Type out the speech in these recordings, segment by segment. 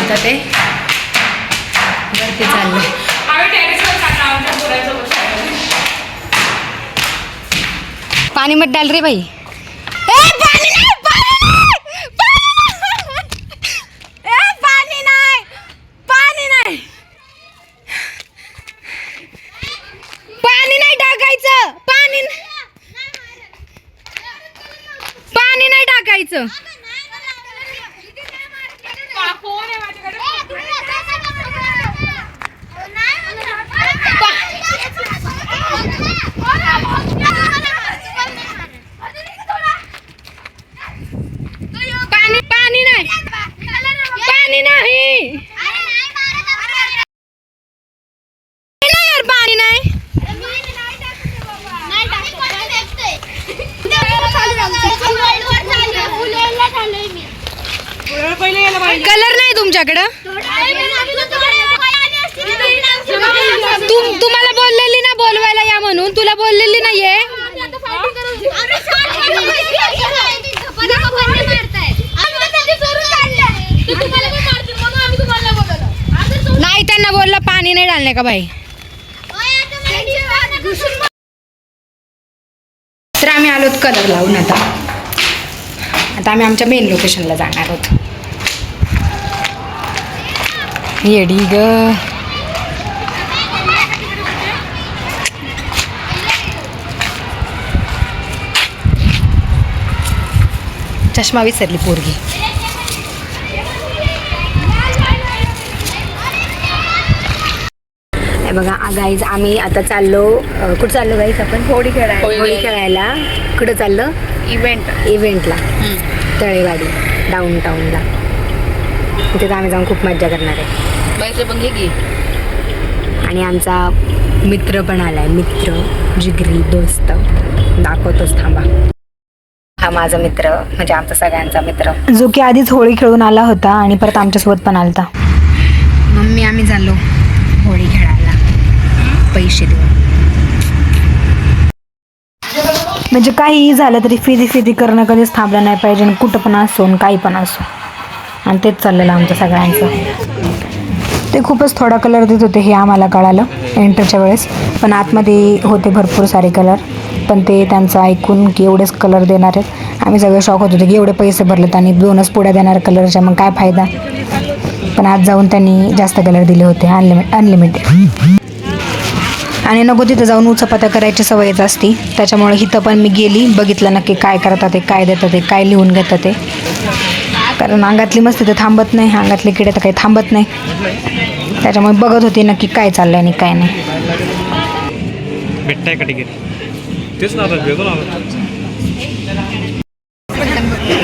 होतं ते वरती चाललं. पाणी मत डाल रे भाई. पाणी नाही टाकायचं. पाणी नाही टाकायचं. पाणी नाही. पाणी नाही. पाणी नाही. कलर नाही तुमच्याकडं. तुम्हाला बोललेली ना बोलवायला या म्हणून. तुला बोललेली नाहीये. नाही त्यांना बोललं पाणी नाही डालणे का भाई. तर आम्ही आलोत कलर लावून. आता आम्ही आमच्या मेन लोकेशनला जाणार आहोत. येडी ग. चष्मा विसरली पोरगी. बघा गाईज आम्ही आता चाललो. कुठं चाललो गाईज आपण? होळी खेळायला. कुठं चाललं? इव्हेंटला तळेवाडी डाऊनटाऊनला. तिथे आम्ही जाऊन खूप मज्जा करणार आहे. आणि आमचा मित्र पण आलाय. मित्र जिगरी दोस्त दाखवतोच थांबा. हा माझा मित्र म्हणजे आमचा सगळ्यांचा मित्र, जो की आधीच होळी खेळून आला होता आणि परत आमच्यासोबत पण आलता. मम्मी आम्ही चाललो होळी खेळायला पैसे देऊन. म्हणजे काहीही झालं तरी फिदी करणं कधीच थांबलं नाही पाहिजे. आणि कुठं पण असो काही पण असो. आणि तेच चाललेलं आमचं सगळ्यांचं. ते खूपच थोडा कलर देत होते हे आम्हाला कळालं एंटरच्या वेळेस. पण आतमध्ये होते भरपूर सारे कलर. पण ते त्यांचं ऐकून की एवढेच कलर देणार आहेत. आम्ही सगळे शॉक होत होते की एवढे पैसे भरलेत आणि 2च पुड्या देणार कलरच्या, मग काय फायदा. पण आज जाऊन त्यांनी जास्त कलर दिले होते अनलिमिटेड. आणि नको तिथं जाऊन उचापत्या करायची सवयच असती. त्याच्यामुळे इथं पण मी गेली, बघितलं नक्की काय करतात ते, काय देतात ते, काय लिहून घेतात ते. कारण अंगातली मस्ती तर थांबत नाही. अंगातले किडे तर काही थांबत नाही. त्याच्यामुळे बघत होती नक्की काय चाललंय आणि काय नाही.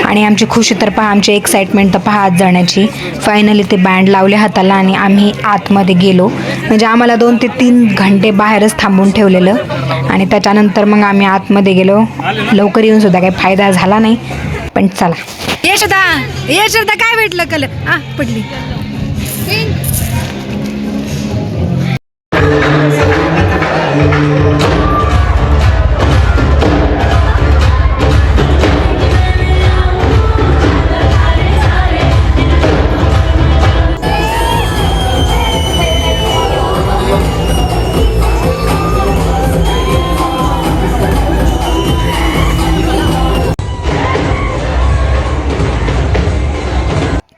आणि आमची खुशी तर पहा, आमची एक्साइटमेंट तर पहा आज जाण्याची. फायनली ते बँड लावले हाताला आणि आम्ही आतमध्ये गेलो. म्हणजे आम्हाला 2 ते 3 घंटे बाहेरच थांबून ठेवलेलं. आणि त्याच्यानंतर मग आम्ही आतमध्ये गेलो. लवकर येऊन सुद्धा काही फायदा झाला नाही. पण चला. यशोदा काय भेटलं कलर? पडली.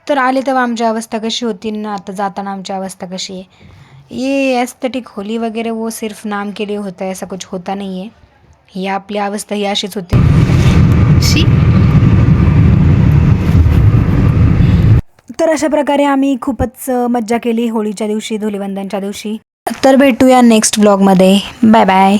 तर आले तेव्हा आमची अवस्था कशी होती ना आता जाताना आमची अवस्था कशी आहे. ये एस्थेटिक होली वगैरह वो सिर्फ नाम के लिए होता है, ऐसा कुछ होता नहीं है. ही आपली अवस्था ही अशीच होते. तर अशा प्रकारे आम्ही खूपच मज्जा केली होळीच्या दिवशी, धुलिवंदनच्या दिवशी. तर भेटूया नेक्स्ट व्लॉगमध्ये. Bye bye.